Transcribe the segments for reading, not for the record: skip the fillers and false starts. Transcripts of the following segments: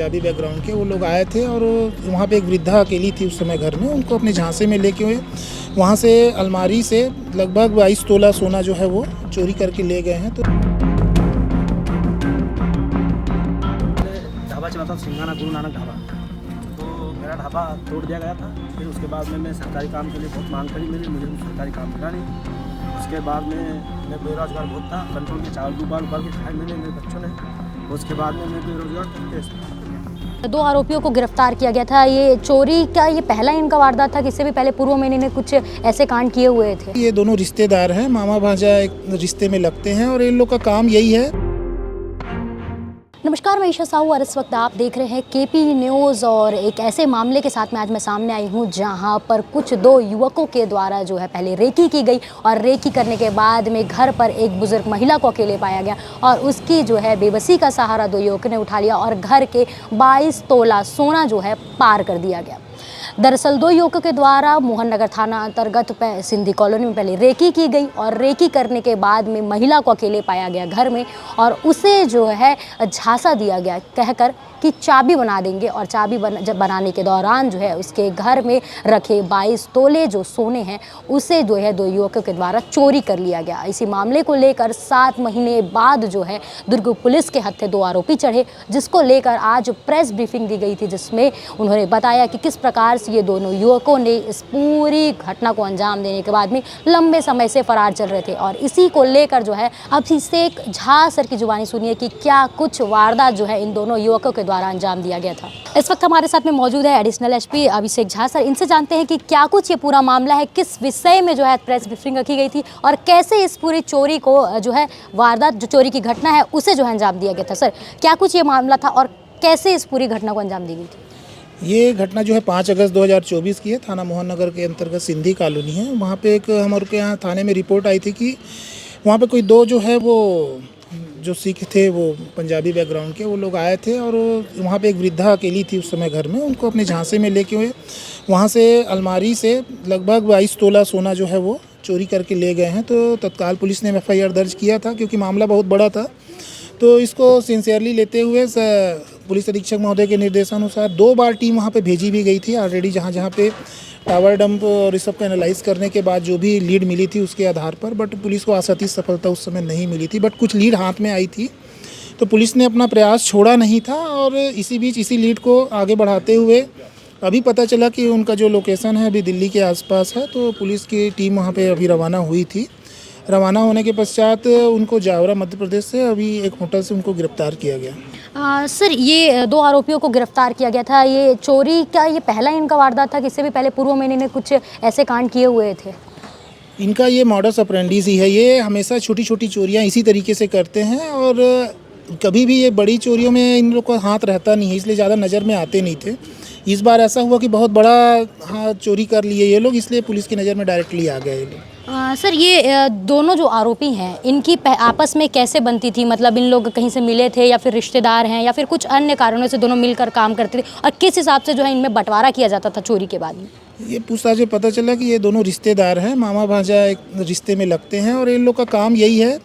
Punjabi background के, वो लोग आए थे और वहाँ पे एक वृद्धा अकेली थी उस समय घर में। उनको अपने झांसे में लेके हुए वहाँ से अलमारी से लगभग 22 तोला सोना जो है वो चोरी करके ले गए हैं। तो ढाबा चलाता सिंघाना गुरु नानक ढाबा, तो मेरा ढाबा तोड़ दिया गया था। फिर उसके बाद में मैं सरकारी काम के लिए बहुत मांग करी, मुझे सरकारी काम मिला नहीं। उसके बाद में मैं बेरोजगार बहुत था, कंट्रोल में चावल उबाल के खाए मेरे बच्चों ने। उसके बाद में मैं बेरोजगार। 2 आरोपियों को गिरफ्तार किया गया था। ये चोरी का ये पहला इनका वारदात था, इससे भी पहले पूर्व में इन्होंने कुछ ऐसे कांड किए हुए थे। ये दोनों रिश्तेदार हैं, मामा भांजा एक रिश्ते में लगते हैं और इन लोग का काम यही है। नमस्कार, मैं ईशा साहू और इस वक्त आप देख रहे हैं केपी न्यूज़। और एक ऐसे मामले के साथ में आज मैं सामने आई हूं जहां पर कुछ 2 युवकों के द्वारा जो है पहले रेकी की गई और रेकी करने के बाद में घर पर एक बुजुर्ग महिला को अकेले पाया गया और उसकी जो है बेबसी का सहारा 2 युवकों ने उठा लिया और घर के 22 तोला सोना जो है पार कर दिया गया। दरअसल 2 युवकों के द्वारा मोहन नगर थाना अंतर्गत सिंधी कॉलोनी में पहले रेकी की गई और रेकी करने के बाद में महिला को अकेले पाया गया घर में और उसे जो है झांसा दिया गया कहकर कि चाबी बना देंगे। और चाबी जब बनाने के दौरान जो है उसके घर में रखे 22 तोले जो सोने हैं उसे जो है 2 युवकों के द्वारा चोरी कर लिया गया। इसी मामले को लेकर 7 महीने बाद जो है दुर्ग पुलिस के हत्थे 2 आरोपी चढ़े, जिसको लेकर आज प्रेस ब्रीफिंग दी गई थी, जिसमें उन्होंने बताया कि किस प्रकार से ये दोनों युवकों ने इस पूरी घटना को अंजाम देने के बाद में लंबे समय से फरार चल रहे थे। और इसी को लेकर जो है अभिषेक झा सर की जुबानी सुनिए कि क्या कुछ वारदात जो है इन दोनों युवकों के द्वारा अंजाम दिया गया था। इस वक्त हमारे साथ में मौजूद है additional SP Abhishek Jha sir. इनसे जानते हैं कि क्या कुछ ये पूरा मामला है, किस विषय में जो है प्रेस ब्रीफिंग रखी गई थी और कैसे इस पूरी चोरी को जो है वारदात जो चोरी की घटना है उसे जो है अंजाम दिया गया था। सर, क्या कुछ ये मामला था और कैसे इस पूरी घटना को अंजाम दी गई थी? ये घटना जो है 5 अगस्त 2024 की है। थाना मोहन नगर के अंतर्गत सिंधी कॉलोनी है। वहाँ पे एक हमारे के यहाँ थाने में रिपोर्ट आई थी कि वहाँ पे कोई 2 जो है वो जो सिख थे, वो पंजाबी बैकग्राउंड के, वो लोग आए थे और वहाँ पे एक वृद्धा अकेली थी उस समय घर में। उनको अपने झांसे में लेके हुए वहाँ से अलमारी से लगभग 22 तोला सोना जो है वो चोरी करके ले गए हैं। तो तत्काल पुलिस ने FIR दर्ज किया था क्योंकि मामला बहुत बड़ा था। तो इसको सिंसियरली लेते हुए पुलिस अधीक्षक महोदय के निर्देशानुसार 2 बार टीम वहाँ पे भेजी भी गई थी ऑलरेडी, जहाँ पे टावर डंप और इस सब का एनालाइज करने के बाद जो भी लीड मिली थी उसके आधार पर, बट पुलिस को आशातीत सफलता उस समय नहीं मिली थी, बट कुछ लीड हाथ में आई थी। तो पुलिस ने अपना प्रयास छोड़ा नहीं था और इसी बीच इसी लीड को आगे बढ़ाते हुए अभी पता चला कि उनका जो लोकेशन है अभी दिल्ली के आसपास है। तो पुलिस की टीम वहाँ पे अभी रवाना हुई थी। रवाना होने के पश्चात उनको जावरा मध्य प्रदेश से अभी एक होटल से उनको गिरफ्तार किया गया। सर, ये 2 आरोपियों को गिरफ्तार किया गया था। ये चोरी का ये पहला इनका वारदात था, इससे भी पहले पूर्व में इन्होंने कुछ ऐसे कांड किए हुए थे? इनका ये मॉडस ऑपरेंडीज ही है। ये हमेशा छोटी छोटी चोरियां इसी तरीके से करते हैं और कभी भी ये बड़ी चोरियों में इन लोग का हाथ रहता नहीं है, इसलिए ज़्यादा नज़र में आते नहीं थे। इस बार ऐसा हुआ कि बहुत बड़ा चोरी कर लिए ये लोग, इसलिए पुलिस की नज़र में डायरेक्टली आ गए ये लोग। सर, ये दोनों जो आरोपी हैं इनकी आपस में कैसे बनती थी? मतलब इन लोग कहीं से मिले थे या फिर रिश्तेदार हैं या फिर कुछ अन्य कारणों से दोनों मिलकर काम करते थे और किस हिसाब से जो है इनमें बंटवारा किया जाता था चोरी के बाद में? ये पूछताछ से पता चला कि ये दोनों रिश्तेदार हैं, मामा भांजा एक रिश्ते में लगते हैं और इन लोग का काम यही है।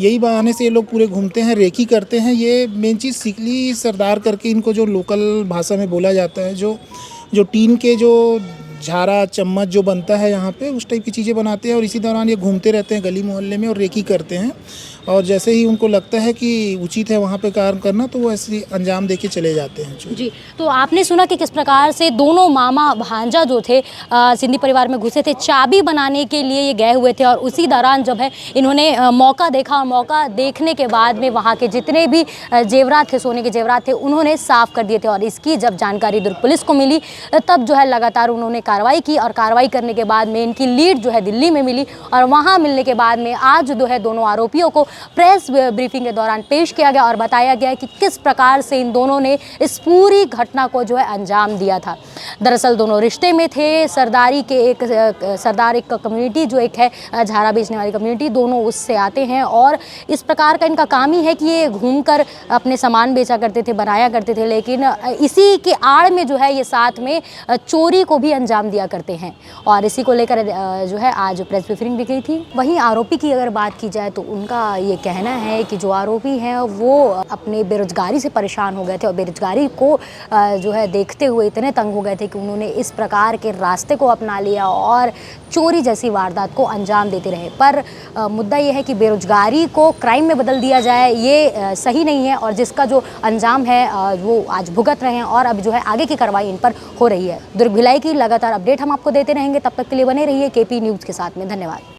यही बहाने से ये लोग पूरे घूमते हैं, रेकी करते हैं। ये मेन चीज़ सिकली सरदार करके इनको जो लोकल भाषा में बोला जाता है, जो टीन के जो झारा चम्मच जो बनता है यहाँ पे, उस टाइप की चीज़ें बनाते हैं और इसी दौरान ये घूमते रहते हैं गली मोहल्ले में और रेकी करते हैं। और जैसे ही उनको लगता है कि उचित है वहाँ पे काम करना तो वो ऐसे अंजाम देके चले जाते हैं। जी, तो आपने सुना कि किस प्रकार से दोनों मामा भांजा जो थे सिंधी परिवार में घुसे थे, चाबी बनाने के लिए ये गए हुए थे और उसी दौरान जब है इन्होंने मौका देखा और मौका देखने के बाद में वहाँ के जितने भी जेवरात थे, सोने के जेवरात थे, उन्होंने साफ़ कर दिए थे। और इसकी जब जानकारी दुर्ग पुलिस को मिली तब जो है लगातार उन्होंने कार्रवाई की और कार्रवाई करने के बाद में इनकी लीड जो है दिल्ली में मिली और वहाँ मिलने के बाद में आज जो है दोनों आरोपियों को प्रेस ब्रीफिंग के दौरान पेश किया गया और बताया गया कि किस प्रकार से इन दोनों ने इस पूरी घटना को जो है अंजाम दिया था। दरअसल दोनों रिश्ते में थे। सरदारी के एक सरदार एक कम्युनिटी जो एक है झारा बेचने वाली कम्युनिटी, दोनों उससे आते हैं और इस प्रकार का इनका काम ही है कि ये घूमकर अपने सामान बेचा करते थे, बनाया करते थे, लेकिन इसी के आड़ में जो है ये साथ में चोरी को भी अंजाम दिया करते हैं। और इसी को लेकर जो है आज प्रेस ब्रीफिंग भी की थी। वहीं आरोपी की अगर बात की जाए तो उनका ये कहना है कि जो आरोपी हैं वो अपने बेरोजगारी से परेशान हो गए थे और बेरोजगारी को जो है देखते हुए इतने तंग हो गए थे कि उन्होंने इस प्रकार के रास्ते को अपना लिया और चोरी जैसी वारदात को अंजाम देते रहे। पर मुद्दा ये है कि बेरोजगारी को क्राइम में बदल दिया जाए ये सही नहीं है और जिसका जो अंजाम है वो आज भुगत रहे हैं और अब जो है आगे की कार्रवाई इन पर हो रही है। दुर्ग भिलाई की लगातार अपडेट हम आपको देते रहेंगे, तब तक के लिए बने रहिए केपी न्यूज़ के साथ में। धन्यवाद।